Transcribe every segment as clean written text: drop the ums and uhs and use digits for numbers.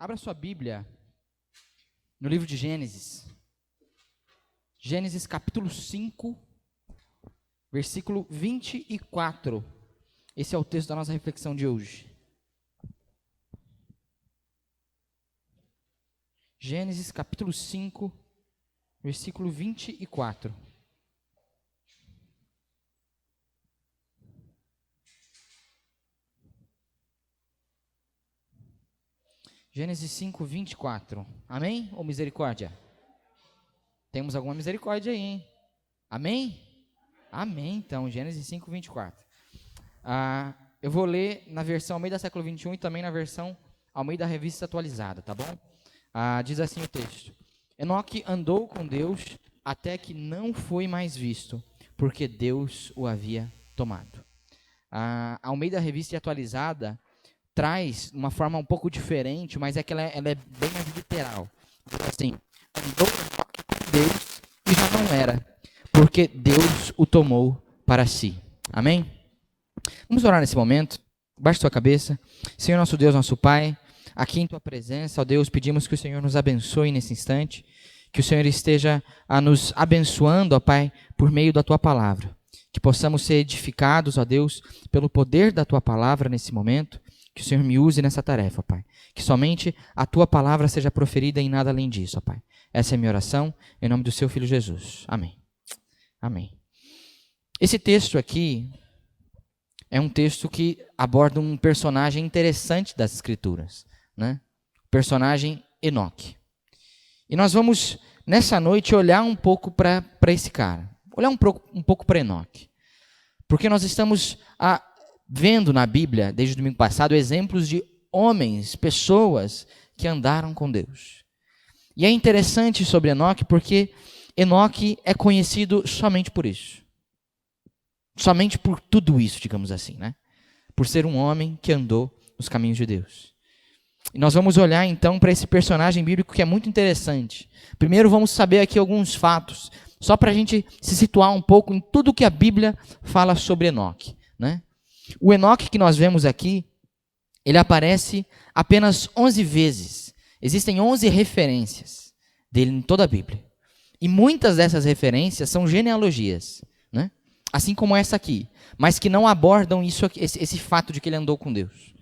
Abra sua Bíblia no livro de Gênesis. Gênesis capítulo 5, versículo 24. Esse é o texto da nossa reflexão de hoje. Gênesis capítulo 5, versículo 24. Gênesis 5, 24. Amém? Ou misericórdia? Temos alguma misericórdia aí, hein? Amém? Amém, então. Gênesis 5, 24. Eu vou ler na versão Almeida século 21 e também na versão Almeida Revista Atualizada, tá bom? Diz assim o texto. Enoque andou com Deus até que não foi mais visto, porque Deus o havia tomado. A Almeida Revista Atualizada traz uma forma um pouco diferente, mas é que ela é bem mais literal. Assim, andou Enoque com Deus e já não era, porque Deus o tomou para si. Amém? Vamos orar nesse momento. Baixe sua cabeça. Senhor nosso Deus, nosso Pai, aqui em Tua presença, ó Deus, pedimos que o Senhor nos abençoe nesse instante, que o Senhor esteja nos abençoando, ó Pai, por meio da Tua palavra. Que possamos ser edificados, ó Deus, pelo poder da Tua palavra nesse momento. Que o Senhor me use nessa tarefa, Pai. Que somente a Tua palavra seja proferida e nada além disso, ó Pai. Essa é a minha oração, em nome do Seu Filho Jesus. Amém. Amém. Esse texto aqui é um texto que aborda um personagem interessante das Escrituras, né? O personagem Enoque. E nós vamos, nessa noite, olhar um pouco para esse cara. Olhar um pouco para Enoque. Porque nós estamos vendo na Bíblia, desde o domingo passado, exemplos de homens, pessoas que andaram com Deus. E é interessante sobre Enoque porque Enoque é conhecido somente por isso. Somente por tudo isso, digamos assim, né? Por ser um homem que andou nos caminhos de Deus. E nós vamos olhar então para esse personagem bíblico que é muito interessante. Primeiro vamos saber aqui alguns fatos, só para a gente se situar um pouco em tudo que a Bíblia fala sobre Enoque, né? O Enoque que nós vemos aqui, ele aparece apenas 11 vezes. Existem 11 referências dele em toda a Bíblia. E muitas dessas referências são genealogias, né? Assim como essa aqui, mas que não abordam esse fato de que ele andou com Deus.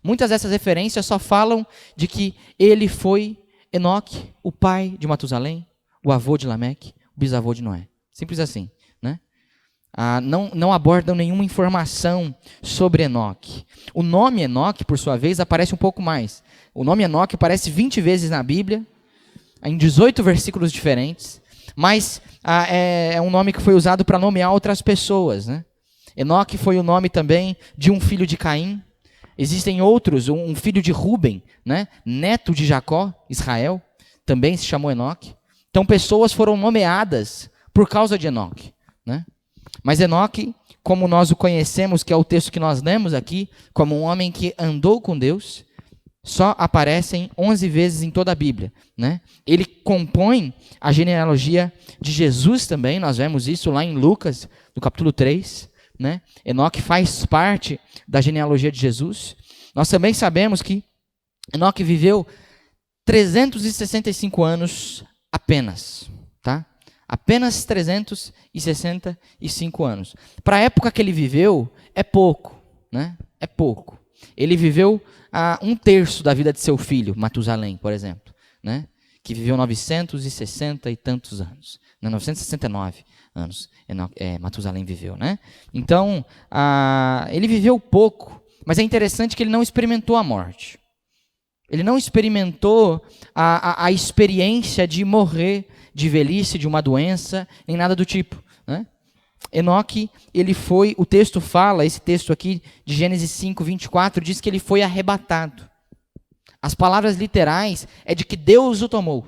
Muitas dessas referências só falam de que ele foi Enoque, o pai de Matusalém, o avô de Lameque, o bisavô de Noé. Simples assim, né? Não abordam nenhuma informação sobre Enoque. O nome Enoque, por sua vez, aparece um pouco mais. O nome Enoque aparece 20 vezes na Bíblia, em 18 versículos diferentes, mas é um nome que foi usado para nomear outras pessoas, né? Enoque foi o nome também de um filho de Caim. Existem outros, um filho de Ruben, né? Neto de Jacó, Israel, também se chamou Enoque. Então pessoas foram nomeadas por causa de Enoque, né? Mas Enoque, como nós o conhecemos, que é o texto que nós lemos aqui, como um homem que andou com Deus, só aparecem 11 vezes em toda a Bíblia, né? Ele compõe a genealogia de Jesus também, nós vemos isso lá em Lucas, no capítulo 3, né? Enoque faz parte da genealogia de Jesus. Nós também sabemos que Enoque viveu 365 anos apenas, tá? Apenas 365 anos. Para a época que ele viveu, é pouco, né? É pouco. Ele viveu um terço da vida de seu filho, Matusalém, por exemplo, né? Que viveu 960 e tantos anos. 969 anos Matusalém viveu, né? Então, ele viveu pouco, mas é interessante que ele não experimentou a morte. Ele não experimentou a experiência de morrer de velhice, de uma doença, nem nada do tipo, né? Enoque, o texto fala, esse texto aqui de Gênesis 5, 24, diz que ele foi arrebatado. As palavras literais é de que Deus o tomou,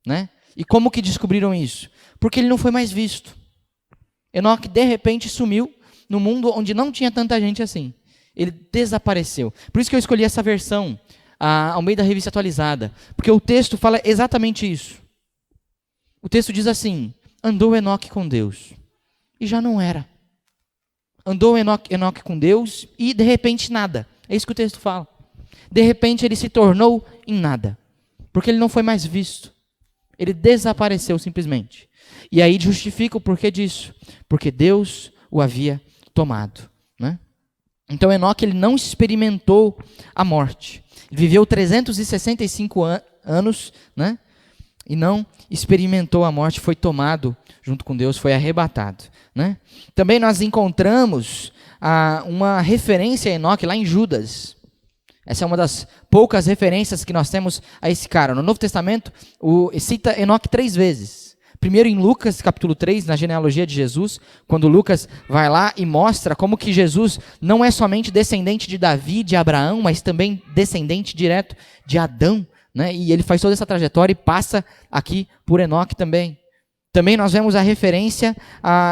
né? E como que descobriram isso? Porque ele não foi mais visto. Enoque, de repente, sumiu no mundo onde não tinha tanta gente assim. Ele desapareceu. Por isso que eu escolhi essa versão, ao meio da Revista Atualizada, porque o texto fala exatamente isso. O texto diz assim: andou Enoque com Deus, e já não era. Andou Enoque com Deus, e de repente nada. É isso que o texto fala. de repente ele se tornou em nada, porque ele não foi mais visto. Ele desapareceu simplesmente. E aí justifica o porquê disso, porque Deus o havia tomado, né? Então Enoque, ele não experimentou a morte. Ele viveu 365 anos, né? E não experimentou a morte, foi tomado junto com Deus, foi arrebatado, né? Também nós encontramos uma referência a Enoque lá em Judas. Essa é uma das poucas referências que nós temos a esse cara. No Novo Testamento, cita Enoque 3 vezes. Primeiro em Lucas, capítulo 3, na genealogia de Jesus, quando Lucas vai lá e mostra como que Jesus não é somente descendente de Davi, de Abraão, mas também descendente direto de Adão, né? E ele faz toda essa trajetória e passa aqui por Enoque também. Também nós vemos a referência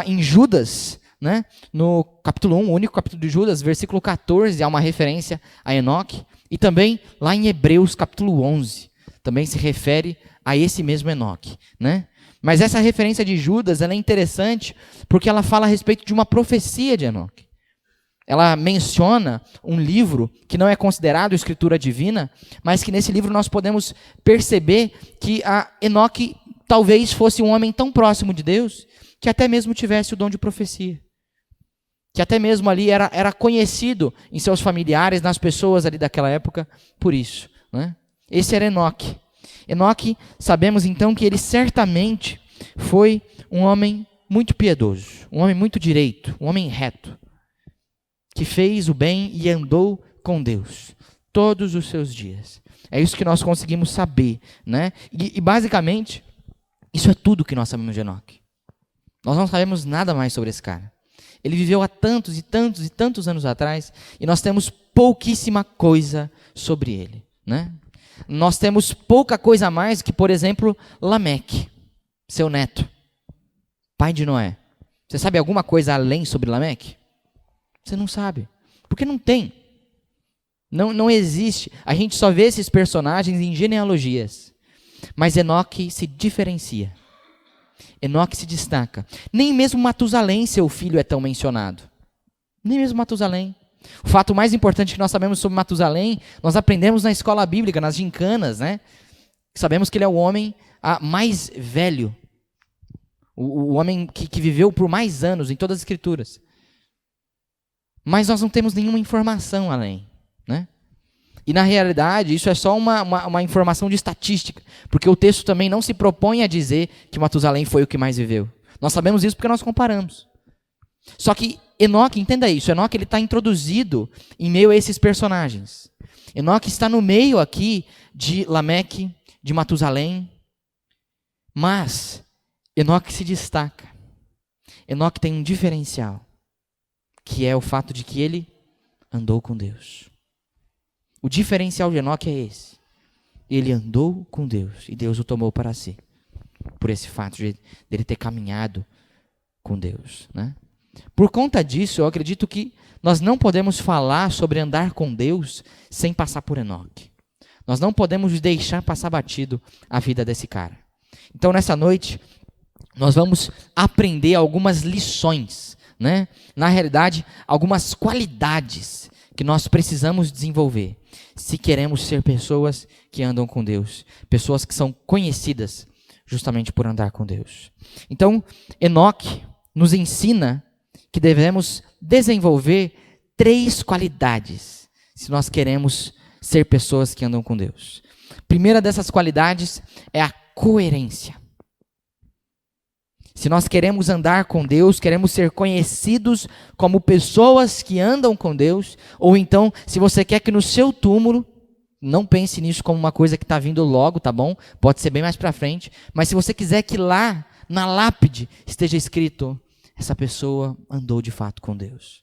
em Judas, né? No capítulo 1, o único capítulo de Judas, versículo 14, há uma referência a Enoque. E também lá em Hebreus, capítulo 11, também se refere a esse mesmo Enoque, né? Mas essa referência de Judas, ela é interessante porque ela fala a respeito de uma profecia de Enoque. Ela menciona um livro que não é considerado escritura divina, mas que nesse livro nós podemos perceber que Enoque talvez fosse um homem tão próximo de Deus que até mesmo tivesse o dom de profecia. Que até mesmo ali era conhecido em seus familiares, nas pessoas ali daquela época, por isso, né? Esse era Enoque. Enoque, sabemos então que ele certamente foi um homem muito piedoso, um homem muito direito, um homem reto, que fez o bem e andou com Deus todos os seus dias. É isso que nós conseguimos saber, né? E basicamente, isso é tudo que nós sabemos de Enoque. Nós não sabemos nada mais sobre esse cara. Ele viveu há tantos e tantos e tantos anos atrás e nós temos pouquíssima coisa sobre ele, né? Nós temos pouca coisa a mais que, por exemplo, Lameque, seu neto, pai de Noé. Você sabe alguma coisa além sobre Lameque? Você não sabe, porque não tem. Não existe. A gente só vê esses personagens em genealogias. Mas Enoque se diferencia. Enoque se destaca. Nem mesmo Matusalém, seu filho, é tão mencionado. Nem mesmo Matusalém. O fato mais importante que nós sabemos sobre Matusalém, nós aprendemos na escola bíblica, nas gincanas, né? Sabemos que ele é o homem mais velho. O homem que viveu por mais anos em todas as escrituras. Mas nós não temos nenhuma informação além, né? E na realidade, isso é só uma informação de estatística, porque o texto também não se propõe a dizer que Matusalém foi o que mais viveu. Nós sabemos isso porque nós comparamos. Só que Enoque, entenda isso, Enoque está introduzido em meio a esses personagens. Enoque está no meio aqui de Lameque, de Matusalém, mas Enoque se destaca. Enoque tem um diferencial, que é o fato de que ele andou com Deus. O diferencial de Enoque é esse. Ele andou com Deus e Deus o tomou para si. Por esse fato de ele ter caminhado com Deus, né? Por conta disso, eu acredito que nós não podemos falar sobre andar com Deus sem passar por Enoque. Nós não podemos deixar passar batido a vida desse cara. Então, nessa noite, nós vamos aprender algumas lições, né? Na realidade, algumas qualidades que nós precisamos desenvolver se queremos ser pessoas que andam com Deus, pessoas que são conhecidas justamente por andar com Deus. Então, Enoque nos ensina que devemos desenvolver 3 qualidades se nós queremos ser pessoas que andam com Deus. A primeira dessas qualidades é a coerência. Se nós queremos andar com Deus, queremos ser conhecidos como pessoas que andam com Deus, ou então, se você quer que no seu túmulo, não pense nisso como uma coisa que está vindo logo, tá bom? Pode ser bem mais para frente, mas se você quiser que lá, na lápide, esteja escrito: essa pessoa andou de fato com Deus.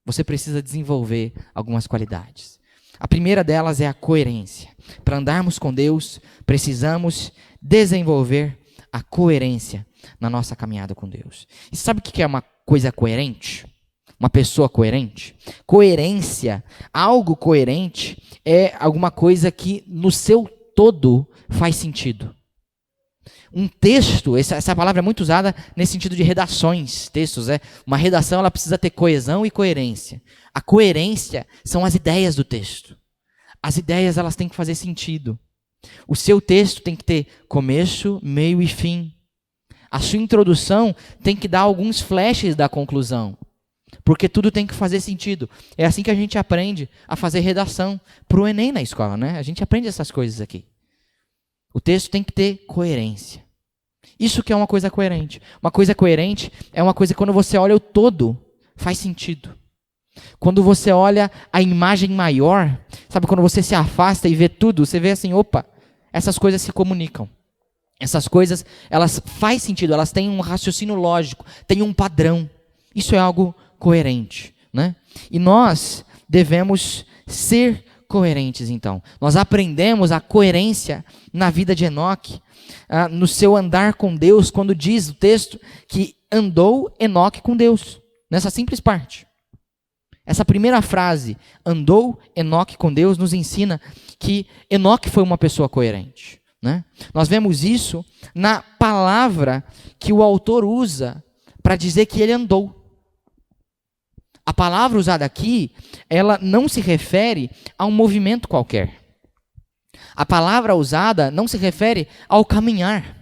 Você precisa desenvolver algumas qualidades. A primeira delas é a coerência. Para andarmos com Deus, precisamos desenvolver a coerência na nossa caminhada com Deus. E sabe o que é uma coisa coerente? Uma pessoa coerente? Coerência, algo coerente, é alguma coisa que no seu todo faz sentido. Um texto, essa palavra é muito usada nesse sentido de redações, textos. Uma redação ela precisa ter coesão e coerência. A coerência são as ideias do texto. As ideias, elas têm que fazer sentido. O seu texto tem que ter começo, meio e fim. A sua introdução tem que dar alguns flashes da conclusão. Porque tudo tem que fazer sentido. É assim que a gente aprende a fazer redação para o Enem na escola, né? A gente aprende essas coisas aqui. O texto tem que ter coerência. Isso que é uma coisa coerente. Uma coisa coerente é uma coisa que quando você olha o todo, faz sentido. Quando você olha a imagem maior, sabe, quando você se afasta e vê tudo, você vê assim, opa, essas coisas se comunicam. Essas coisas, elas fazem sentido, elas têm um raciocínio lógico, têm um padrão. Isso é algo coerente, né? E nós devemos ser coerentes, então. Nós aprendemos a coerência na vida de Enoque, no seu andar com Deus, quando diz o texto que andou Enoque com Deus, nessa simples parte. Essa primeira frase, andou Enoque com Deus, nos ensina que Enoque foi uma pessoa coerente, né? Nós vemos isso na palavra que o autor usa para dizer que ele andou. A palavra usada aqui, ela não se refere a um movimento qualquer. A palavra usada não se refere ao caminhar.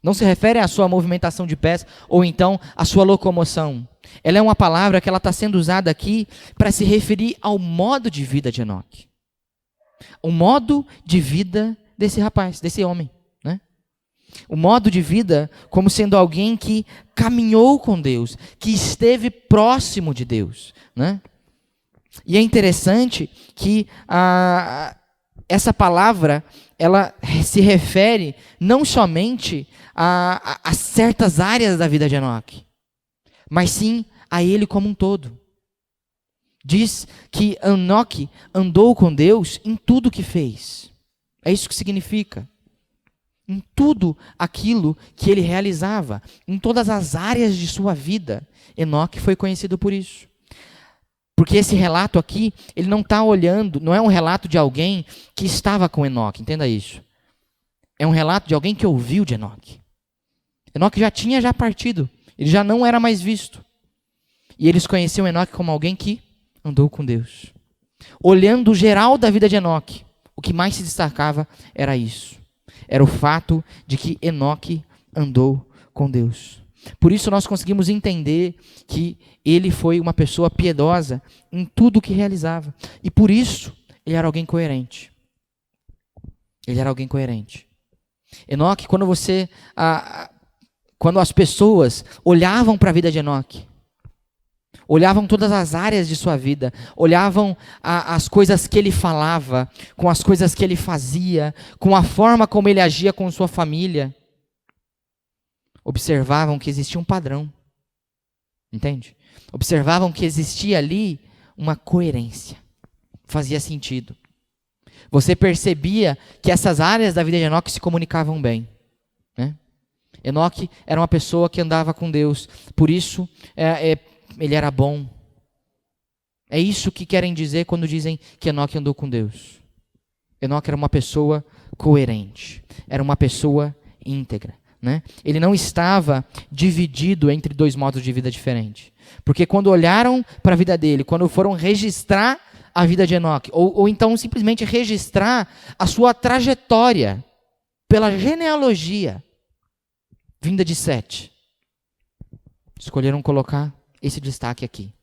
Não se refere à sua movimentação de pés ou então à sua locomoção. Ela é uma palavra que ela está sendo usada aqui para se referir ao modo de vida de Enoque. O modo de vida desse rapaz, desse homem, né? O modo de vida como sendo alguém que caminhou com Deus, que esteve próximo de Deus, né? E é interessante que essa palavra, ela se refere não somente a certas áreas da vida de Enoque, mas sim a ele como um todo. Diz que Enoque andou com Deus em tudo que fez. É isso que significa. Em tudo aquilo que ele realizava, em todas as áreas de sua vida, Enoque foi conhecido por isso. Porque esse relato aqui, ele não está olhando, não é um relato de alguém que estava com Enoque, entenda isso. É um relato de alguém que ouviu de Enoque. Enoque já tinha partido, ele já não era mais visto. E eles conheciam Enoque como alguém que andou com Deus. Olhando o geral da vida de Enoque, o que mais se destacava era isso. Era o fato de que Enoque andou com Deus. Por isso nós conseguimos entender que ele foi uma pessoa piedosa em tudo o que realizava. E por isso ele era alguém coerente. Ele era alguém coerente. Enoque, quando as pessoas olhavam para a vida de Enoque, olhavam todas as áreas de sua vida, olhavam as coisas que ele falava, com as coisas que ele fazia, com a forma como ele agia com sua família, observavam que existia um padrão, entende? Observavam que existia ali uma coerência, fazia sentido. Você percebia que essas áreas da vida de Enoque se comunicavam bem, né? Enoque era uma pessoa que andava com Deus, por isso ele era bom. É isso que querem dizer quando dizem que Enoque andou com Deus. Enoque era uma pessoa coerente, era uma pessoa íntegra, né? Ele não estava dividido entre dois modos de vida diferentes. Porque quando olharam para a vida dele, quando foram registrar a vida de Enoque, ou então simplesmente registrar a sua trajetória pela genealogia vinda de Sete, escolheram colocar esse destaque aqui,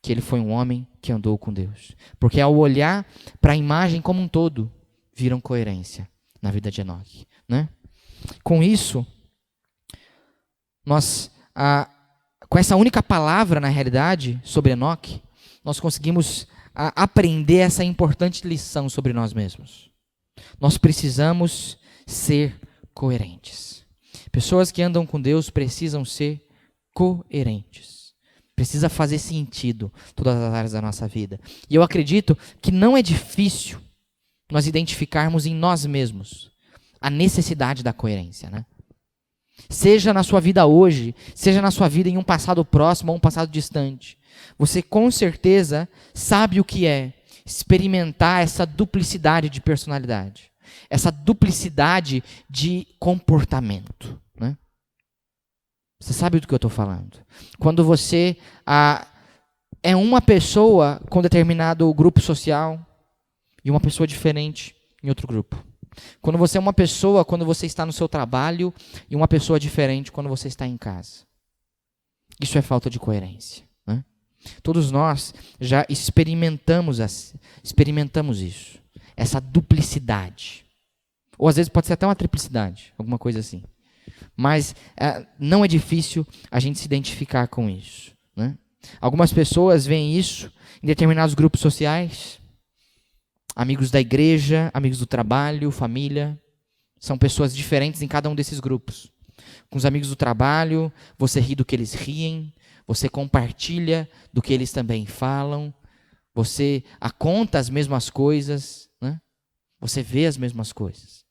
que ele foi um homem que andou com Deus. Porque ao olhar para a imagem como um todo, viram coerência na vida de Enoque, né? Com isso, nós, com essa única palavra, na realidade, sobre Enoque, nós conseguimos aprender essa importante lição sobre nós mesmos. Nós precisamos ser coerentes. Pessoas que andam com Deus precisam ser coerentes. Precisa fazer sentido todas as áreas da nossa vida. E eu acredito que não é difícil nós identificarmos em nós mesmos a necessidade da coerência, né? Seja na sua vida hoje, seja na sua vida em um passado próximo ou um passado distante. Você com certeza sabe o que é experimentar essa duplicidade de personalidade, essa duplicidade de comportamento, né? Você sabe do que eu estou falando. Quando você é uma pessoa com determinado grupo social, e uma pessoa diferente em outro grupo. Quando você é uma pessoa, quando você está no seu trabalho, e uma pessoa diferente quando você está em casa. Isso é falta de coerência, né? Todos nós já experimentamos isso, essa duplicidade. Ou às vezes pode ser até uma triplicidade, alguma coisa assim. Mas não é difícil a gente se identificar com isso, né? Algumas pessoas veem isso em determinados grupos sociais. Amigos da igreja, amigos do trabalho, família. São pessoas diferentes em cada um desses grupos. Com os amigos do trabalho, você ri do que eles riem, você compartilha do que eles também falam, você conta as mesmas coisas, né? Você vê as mesmas coisas.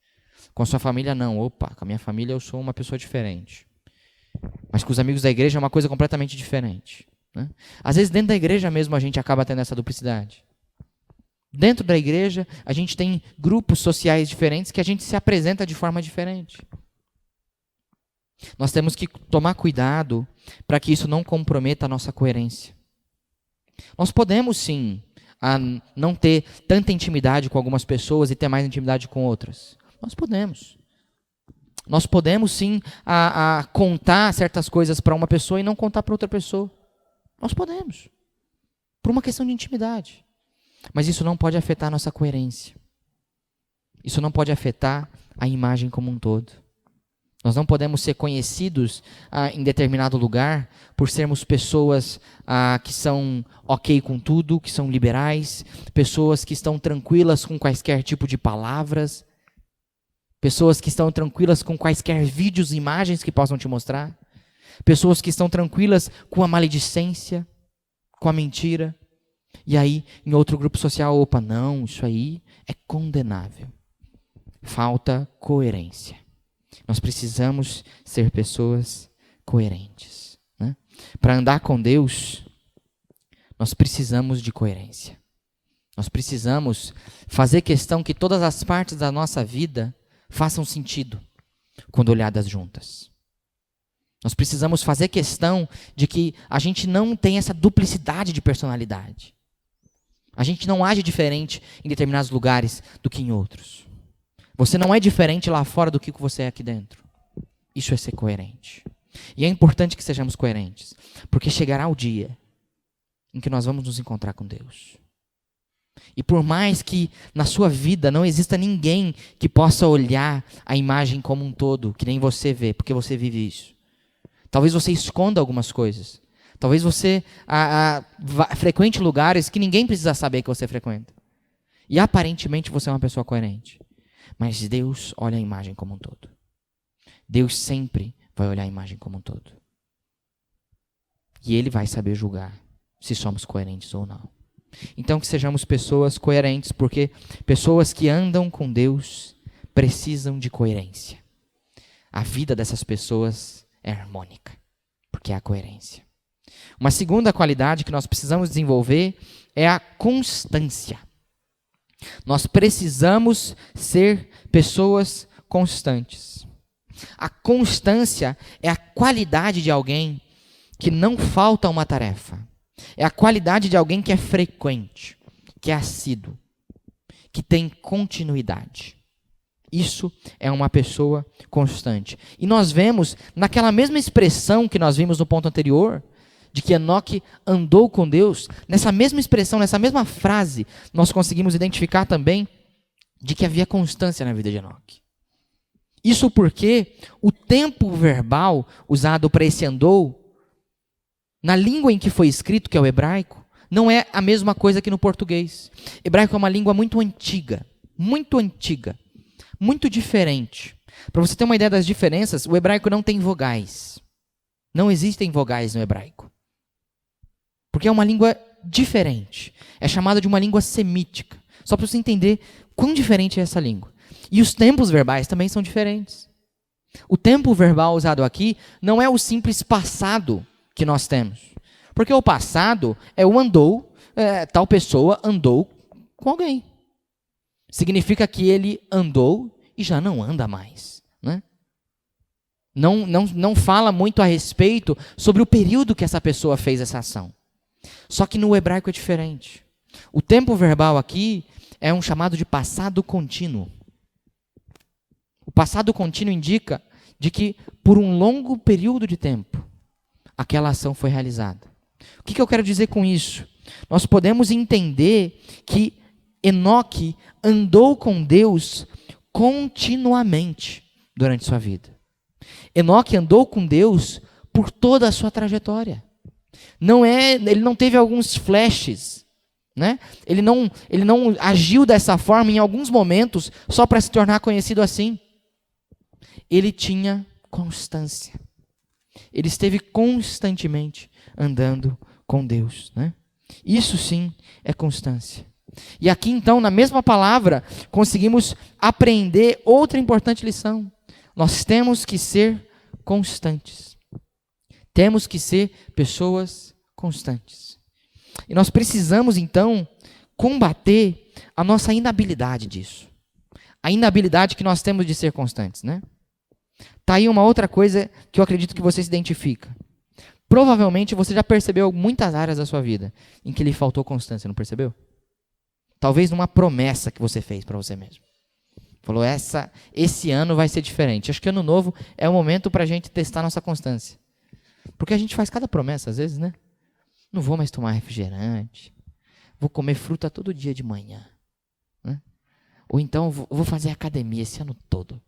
Com a sua família, não. Opa, com a minha família eu sou uma pessoa diferente. Mas com os amigos da igreja é uma coisa completamente diferente, né? Às vezes dentro da igreja mesmo a gente acaba tendo essa duplicidade. Dentro da igreja a gente tem grupos sociais diferentes que a gente se apresenta de forma diferente. Nós temos que tomar cuidado para que isso não comprometa a nossa coerência. Nós podemos sim não ter tanta intimidade com algumas pessoas e ter mais intimidade com outras. Nós podemos. Nós podemos sim contar certas coisas para uma pessoa e não contar para outra pessoa. Nós podemos. Por uma questão de intimidade. Mas isso não pode afetar a nossa coerência. Isso não pode afetar a imagem como um todo. Nós não podemos ser conhecidos em determinado lugar por sermos pessoas que são ok com tudo, que são liberais, pessoas que estão tranquilas com quaisquer tipo de palavras, pessoas que estão tranquilas com quaisquer vídeos e imagens que possam te mostrar, pessoas que estão tranquilas com a maledicência, com a mentira. E aí, em outro grupo social, opa, não, isso aí é condenável. Falta coerência. Nós precisamos ser pessoas coerentes, né? Para andar com Deus, nós precisamos de coerência. Nós precisamos fazer questão que todas as partes da nossa vida façam sentido quando olhadas juntas. Nós precisamos fazer questão de que a gente não tem essa duplicidade de personalidade. A gente não age diferente em determinados lugares do que em outros. Você não é diferente lá fora do que você é aqui dentro. Isso é ser coerente. E é importante que sejamos coerentes, porque chegará o dia em que nós vamos nos encontrar com Deus. E por mais que na sua vida não exista ninguém que possa olhar a imagem como um todo, que nem você vê, porque você vive isso. Talvez você esconda algumas coisas. Talvez você frequente lugares que ninguém precisa saber que você frequenta. E aparentemente você é uma pessoa coerente. Mas Deus olha a imagem como um todo. Deus sempre vai olhar a imagem como um todo. E Ele vai saber julgar se somos coerentes ou não. Então que sejamos pessoas coerentes, porque pessoas que andam com Deus precisam de coerência. A vida dessas pessoas é harmônica, porque há coerência. Uma segunda qualidade que nós precisamos desenvolver é a constância. Nós precisamos ser pessoas constantes. A constância é a qualidade de alguém que não falta uma tarefa. É a qualidade de alguém que é frequente, que é assíduo, que tem continuidade. Isso é uma pessoa constante. E nós vemos, naquela mesma expressão que nós vimos no ponto anterior, de que Enoque andou com Deus, nessa mesma expressão, nessa mesma frase, nós conseguimos identificar também de que havia constância na vida de Enoque. Isso porque o tempo verbal usado para esse andou, na língua em que foi escrito, que é o hebraico, não é a mesma coisa que no português. Hebraico é uma língua muito antiga, muito diferente. Para você ter uma ideia das diferenças, o hebraico não tem vogais. Não existem vogais no hebraico. Porque é uma língua diferente. É chamada de uma língua semítica. Só para você entender quão diferente é essa língua. E os tempos verbais também são diferentes. O tempo verbal usado aqui não é o simples passado que nós temos. Porque o passado é o andou, tal pessoa andou com alguém. Significa que ele andou e já não anda mais, né? Não fala muito a respeito sobre o período que essa pessoa fez essa ação. Só que no hebraico é diferente. O tempo verbal aqui é um chamado de passado contínuo. O passado contínuo indica de que por um longo período de tempo, aquela ação foi realizada. O que eu quero dizer com isso? Nós podemos entender que Enoque andou com Deus continuamente durante sua vida. Enoque andou com Deus por toda a sua trajetória. Ele não teve alguns flashes, né? Ele não agiu dessa forma em alguns momentos só para se tornar conhecido assim. Ele tinha constância. Ele esteve constantemente andando com Deus, né? Isso sim é constância. E aqui então, na mesma palavra, conseguimos aprender outra importante lição. Nós temos que ser constantes. Temos que ser pessoas constantes. E nós precisamos então combater a nossa inabilidade disso. A inabilidade que nós temos de ser constantes, né? Tá aí uma outra coisa que eu acredito que você se identifica. Provavelmente você já percebeu muitas áreas da sua vida em que lhe faltou constância, não percebeu? Talvez numa promessa que você fez para você mesmo. Falou, esse ano vai ser diferente. Acho que ano novo é o momento para a gente testar nossa constância. Porque a gente faz cada promessa às vezes, né? Não vou mais tomar refrigerante. Vou comer fruta todo dia de manhã. Né? Ou então vou fazer academia esse ano todo.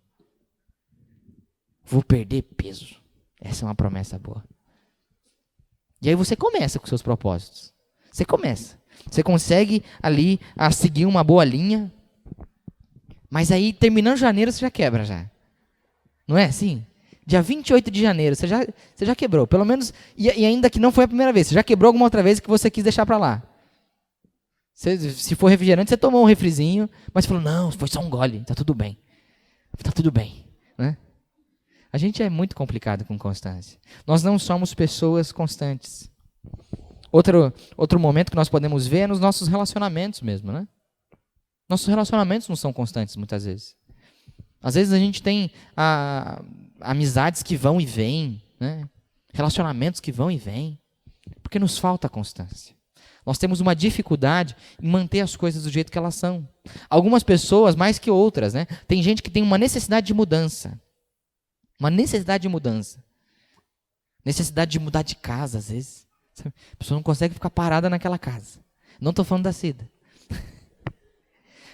Vou perder peso. Essa é uma promessa boa. E aí você começa com seus propósitos. Você começa. Você consegue ali a seguir uma boa linha. Mas aí, terminando janeiro, você já quebra já. Não é assim? Dia 28 de janeiro, você já quebrou. Pelo menos, e ainda que não foi a primeira vez. Você já quebrou alguma outra vez que você quis deixar para lá. Se for refrigerante, você tomou um refrizinho, mas falou, não, foi só um gole, tá tudo bem. Tá tudo bem. Né? A gente é muito complicado com constância. Nós não somos pessoas constantes. Outro momento que nós podemos ver é nos nossos relacionamentos mesmo, né? Nossos relacionamentos não são constantes muitas vezes. Às vezes a gente tem amizades que vão e vêm, né? Relacionamentos que vão e vêm, porque nos falta constância. Nós temos uma dificuldade em manter as coisas do jeito que elas são. Algumas pessoas mais que outras, né? Tem gente que tem uma necessidade de mudança. Uma necessidade de mudança. Necessidade de mudar de casa, às vezes. A pessoa não consegue ficar parada naquela casa. Não estou falando da Cida.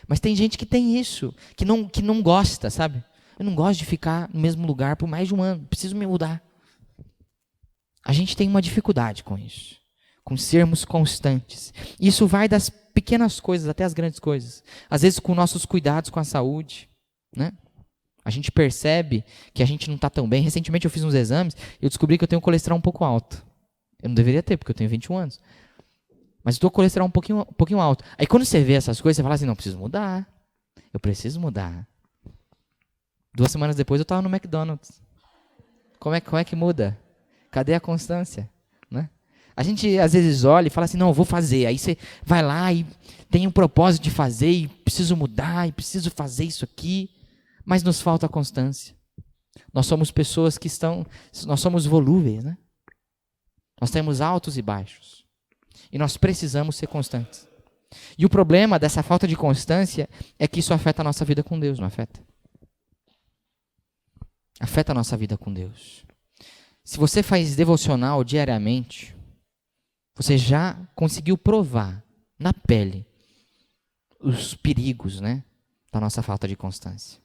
Mas tem gente que tem isso, que não gosta, sabe? Eu não gosto de ficar no mesmo lugar por mais de um ano. Preciso me mudar. A gente tem uma dificuldade com isso. Com sermos constantes. Isso vai das pequenas coisas até as grandes coisas. Às vezes com nossos cuidados com a saúde, né? A gente percebe que a gente não está tão bem. Recentemente eu fiz uns exames e eu descobri que eu tenho colesterol um pouco alto. Eu não deveria ter, porque eu tenho 21 anos. Mas estou com colesterol um pouquinho alto. Aí quando você vê essas coisas, você fala assim, não, preciso mudar. Eu preciso mudar. 2 semanas depois eu estava no McDonald's. Como é que muda? Cadê a constância? Né? A gente às vezes olha e fala assim, não, eu vou fazer. Aí você vai lá e tem um propósito de fazer e preciso mudar e preciso fazer isso aqui. Mas nos falta a constância. Nós somos pessoas nós somos volúveis, né? Nós temos altos e baixos. E nós precisamos ser constantes. E o problema dessa falta de constância é que isso afeta a nossa vida com Deus, não afeta? Afeta a nossa vida com Deus. Se você faz devocional diariamente, você já conseguiu provar na pele os perigos, né, da nossa falta de constância.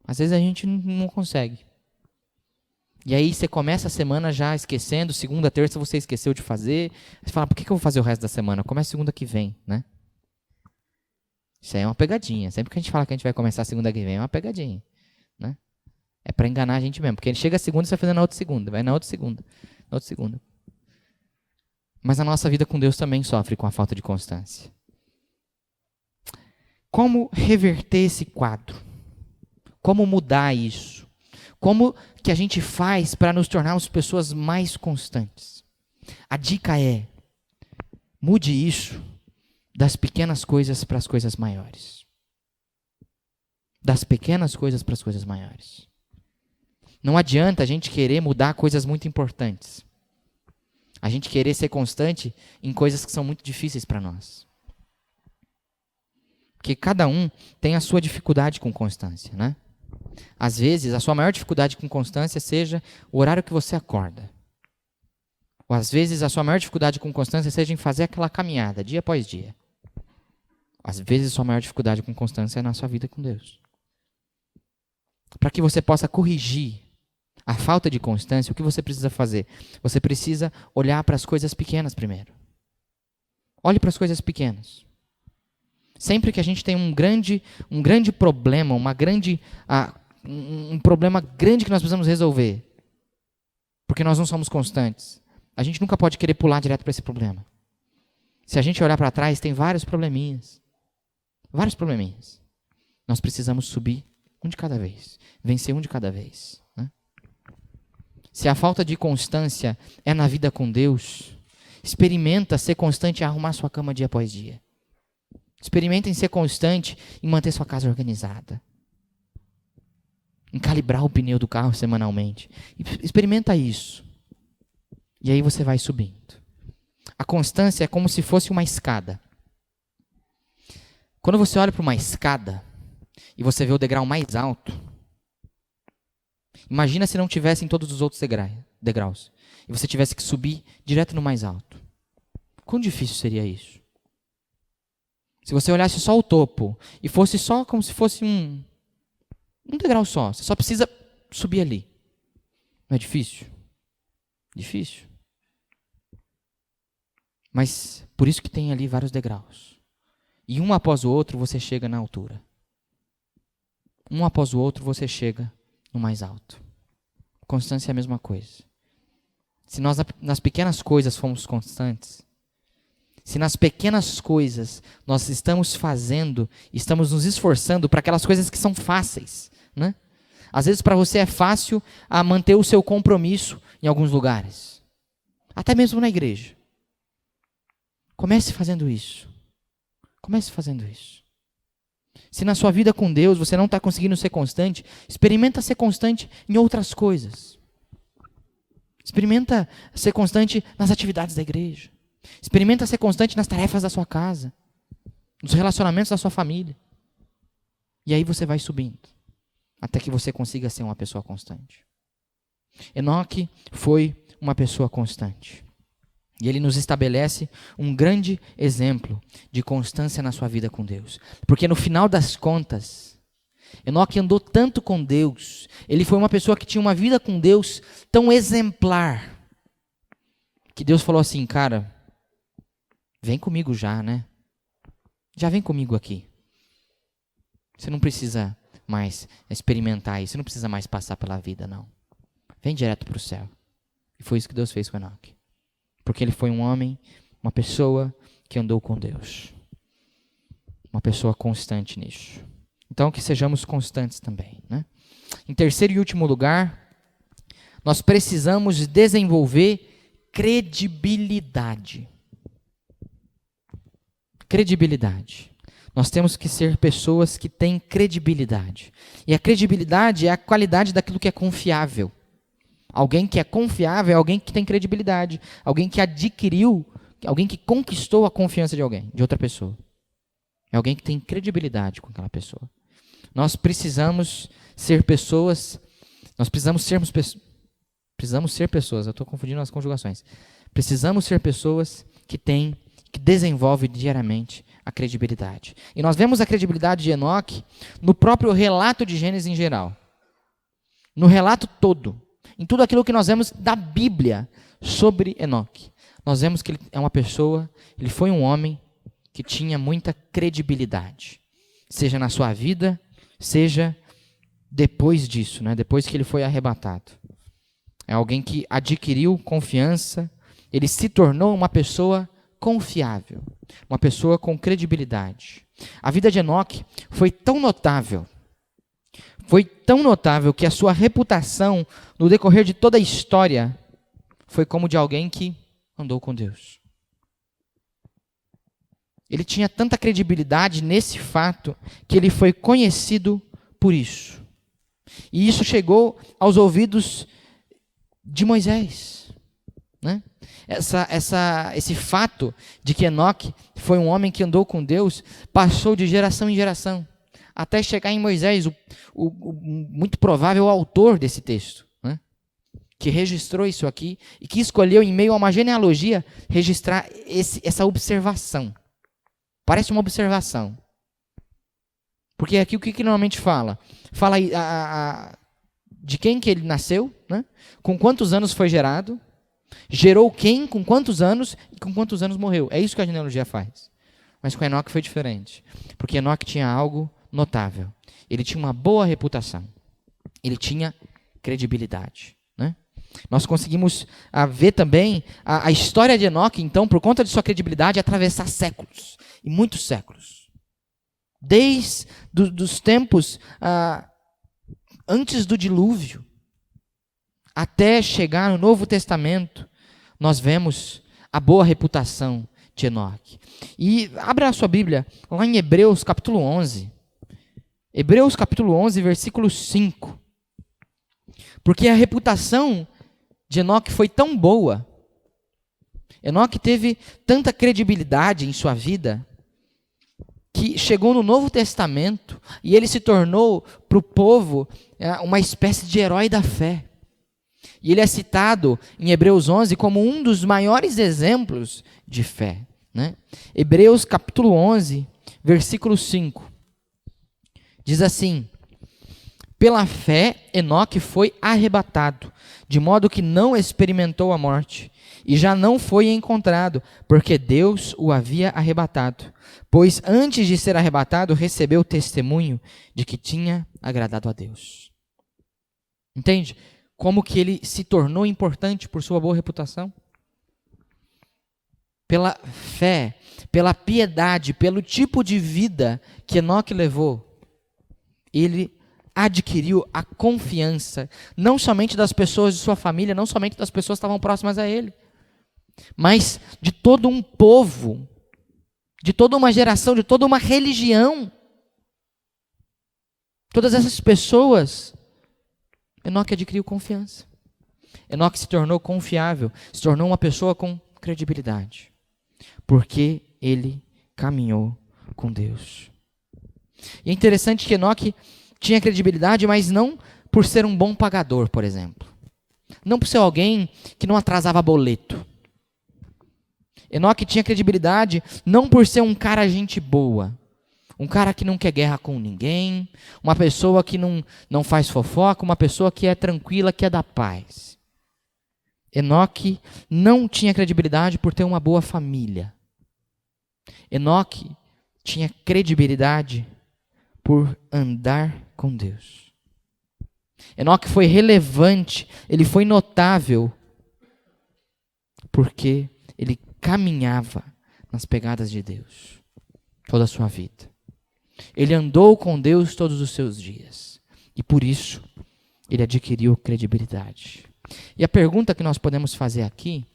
Às vezes a gente não consegue. E aí você começa a semana já esquecendo, segunda, terça você esqueceu de fazer. Você fala, por que eu vou fazer o resto da semana? Começa segunda que vem, né? Isso aí é uma pegadinha. Sempre que a gente fala que a gente vai começar segunda que vem, é uma pegadinha, né? É para enganar a gente mesmo. Porque chega a segunda e você vai fazer na outra segunda. Vai na outra segunda. Na outra segunda. Mas a nossa vida com Deus também sofre com a falta de constância. Como reverter esse quadro? Como mudar isso? Como que a gente faz para nos tornarmos pessoas mais constantes? A dica é, mude isso das pequenas coisas para as coisas maiores. Das pequenas coisas para as coisas maiores. Não adianta a gente querer mudar coisas muito importantes. A gente querer ser constante em coisas que são muito difíceis para nós. Porque cada um tem a sua dificuldade com constância, né? Às vezes, a sua maior dificuldade com constância seja o horário que você acorda. Ou às vezes, a sua maior dificuldade com constância seja em fazer aquela caminhada, dia após dia. Às vezes, a sua maior dificuldade com constância é na sua vida com Deus. Para que você possa corrigir a falta de constância, o que você precisa fazer? Você precisa olhar para as coisas pequenas primeiro. Olhe para as coisas pequenas. Sempre que a gente tem um grande problema, um problema grande que nós precisamos resolver, porque nós não somos constantes, a gente nunca pode querer pular direto para esse problema. Se a gente olhar para trás, tem vários probleminhas. Vários probleminhas. Nós precisamos subir um de cada vez. Vencer um de cada vez. Né? Se a falta de constância é na vida com Deus, experimenta ser constante em arrumar sua cama dia após dia. Experimentem ser constante em manter sua casa organizada. Em calibrar o pneu do carro semanalmente. Experimenta isso. E aí você vai subindo. A constância é como se fosse uma escada. Quando você olha para uma escada e você vê o degrau mais alto, imagina se não tivessem todos os outros degraus e você tivesse que subir direto no mais alto. Quão difícil seria isso? Se você olhasse só o topo e fosse só como se fosse um degrau só, você só precisa subir ali. Não é difícil? Difícil. Mas por isso que tem ali vários degraus. E um após o outro você chega na altura. Um após o outro você chega no mais alto. Constância é a mesma coisa. Se nós nas pequenas coisas fomos constantes, se nas pequenas coisas nós estamos nos esforçando para aquelas coisas que são fáceis, né? Às vezes para você é fácil a manter o seu compromisso em alguns lugares. Até mesmo na igreja. Comece fazendo isso. Comece fazendo isso. Se na sua vida com Deus você não está conseguindo ser constante, experimenta ser constante em outras coisas. Experimenta ser constante nas atividades da igreja. Experimenta ser constante nas tarefas da sua casa, nos relacionamentos da sua família. E aí você vai subindo, até que você consiga ser uma pessoa constante. Enoque foi uma pessoa constante. E ele nos estabelece um grande exemplo de constância na sua vida com Deus. Porque no final das contas, Enoque andou tanto com Deus, ele foi uma pessoa que tinha uma vida com Deus tão exemplar, que Deus falou assim, cara, vem comigo já, né? Já vem comigo aqui. Você não precisa mais experimentar isso, você não precisa mais passar pela vida, não. Vem direto para o céu. E foi isso que Deus fez com Enoque. Porque ele foi um homem, uma pessoa que andou com Deus. Uma pessoa constante nisso. Então, que sejamos constantes também, né? Em terceiro e último lugar, nós precisamos desenvolver credibilidade. Credibilidade. Nós temos que ser pessoas que têm credibilidade. E a credibilidade é a qualidade daquilo que é confiável. Alguém que é confiável é alguém que tem credibilidade. Alguém que adquiriu, alguém que conquistou a confiança de alguém, de outra pessoa. É alguém que tem credibilidade com aquela pessoa. Nós precisamos ser pessoas, precisamos ser pessoas, eu estou confundindo as conjugações. Precisamos ser pessoas que desenvolvem diariamente a credibilidade. E nós vemos a credibilidade de Enoque no próprio relato de Gênesis em geral. No relato todo. Em tudo aquilo que nós vemos da Bíblia sobre Enoque. Nós vemos que ele é uma pessoa, ele foi um homem que tinha muita credibilidade. Seja na sua vida, seja depois disso, né? Depois que ele foi arrebatado. É alguém que adquiriu confiança, ele se tornou uma pessoa confiável, uma pessoa com credibilidade. A vida de Enoque foi tão notável que a sua reputação no decorrer de toda a história foi como de alguém que andou com Deus. Ele tinha tanta credibilidade nesse fato que ele foi conhecido por isso. E isso chegou aos ouvidos de Moisés, né? esse fato de que Enoque foi um homem que andou com Deus, passou de geração em geração, até chegar em Moisés, o muito provável autor desse texto, né? Que registrou isso aqui e que escolheu, em meio a uma genealogia, registrar essa observação. Parece uma observação. Porque aqui o que normalmente fala? Fala de quem que ele nasceu, né? Com quantos anos foi gerado, gerou quem, com quantos anos e com quantos anos morreu. É isso que a genealogia faz. Mas com Enoque foi diferente. Porque Enoque tinha algo notável. Ele tinha uma boa reputação. Ele tinha credibilidade, né? Nós conseguimos ver também a história de Enoque, então, por conta de sua credibilidade, atravessar séculos, e muitos séculos. Desde os tempos antes do dilúvio, até chegar no Novo Testamento, nós vemos a boa reputação de Enoque. E abra a sua Bíblia lá em Hebreus capítulo 11. Hebreus capítulo 11, versículo 5. Porque a reputação de Enoque foi tão boa, Enoque teve tanta credibilidade em sua vida, que chegou no Novo Testamento e ele se tornou para o povo uma espécie de herói da fé. E ele é citado em Hebreus 11 como um dos maiores exemplos de fé, né? Hebreus capítulo 11, versículo 5. Diz assim: pela fé, Enoque foi arrebatado, de modo que não experimentou a morte, e já não foi encontrado, porque Deus o havia arrebatado. Pois antes de ser arrebatado, recebeu o testemunho de que tinha agradado a Deus. Entende? Como que ele se tornou importante por sua boa reputação? Pela fé, pela piedade, pelo tipo de vida que Enoque levou, ele adquiriu a confiança, não somente das pessoas de sua família, não somente das pessoas que estavam próximas a ele, mas de todo um povo, de toda uma geração, de toda uma religião. Todas essas pessoas, Enoque adquiriu confiança. Enoque se tornou confiável, se tornou uma pessoa com credibilidade, porque ele caminhou com Deus. E é interessante que Enoque tinha credibilidade, mas não por ser um bom pagador, por exemplo. Não por ser alguém que não atrasava boleto. Enoque tinha credibilidade não por ser um cara gente boa. Um cara que não quer guerra com ninguém. Uma pessoa que não faz fofoca. Uma pessoa que é tranquila, que é da paz. Enoque não tinha credibilidade por ter uma boa família. Enoque tinha credibilidade por andar com Deus. Enoque foi relevante, ele foi notável, porque ele caminhava nas pegadas de Deus toda a sua vida. Ele andou com Deus todos os seus dias, e por isso ele adquiriu credibilidade. E a pergunta que nós podemos fazer aqui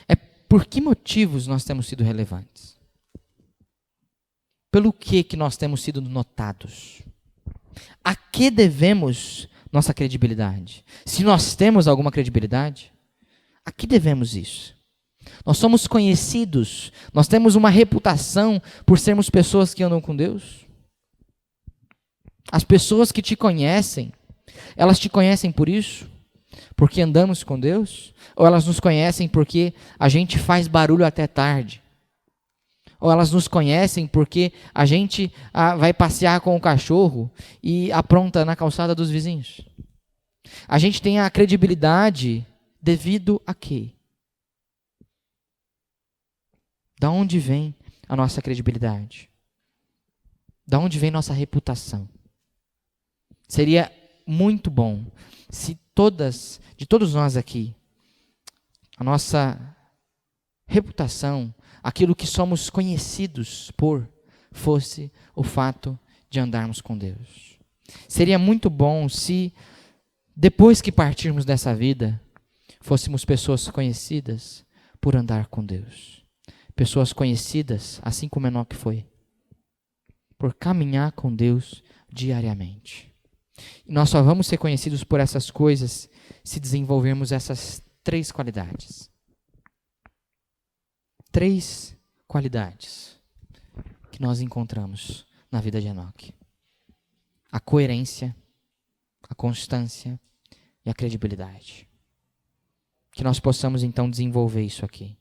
é: por que motivos nós temos sido relevantes? Pelo que nós temos sido notados? A que devemos nossa credibilidade? Se nós temos alguma credibilidade, a que devemos isso? Nós somos conhecidos, nós temos uma reputação por sermos pessoas que andam com Deus? As pessoas que te conhecem, elas te conhecem por isso? Porque andamos com Deus? Ou elas nos conhecem porque a gente faz barulho até tarde? Ou elas nos conhecem porque a gente vai passear com o cachorro e apronta na calçada dos vizinhos? A gente tem a credibilidade devido a quê? Da onde vem a nossa credibilidade? Da onde vem nossa reputação? Seria muito bom se de todos nós aqui, a nossa reputação, aquilo que somos conhecidos por, fosse o fato de andarmos com Deus. Seria muito bom se, depois que partirmos dessa vida, fôssemos pessoas conhecidas por andar com Deus. Pessoas conhecidas, assim como Enoque foi, por caminhar com Deus diariamente. E nós só vamos ser conhecidos por essas coisas se desenvolvermos essas 3 qualidades. 3 qualidades que nós encontramos na vida de Enoque: a coerência, a constância e a credibilidade. Que nós possamos então desenvolver isso aqui.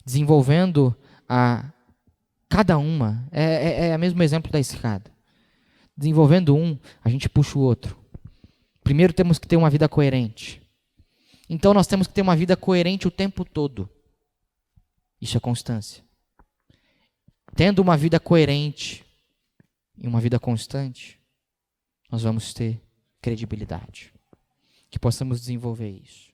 Desenvolvendo cada uma, é o mesmo exemplo da escada. Desenvolvendo um, a gente puxa o outro. Primeiro temos que ter uma vida coerente. Então nós temos que ter uma vida coerente o tempo todo. Isso é constância. Tendo uma vida coerente e uma vida constante, nós vamos ter credibilidade. Que possamos desenvolver isso.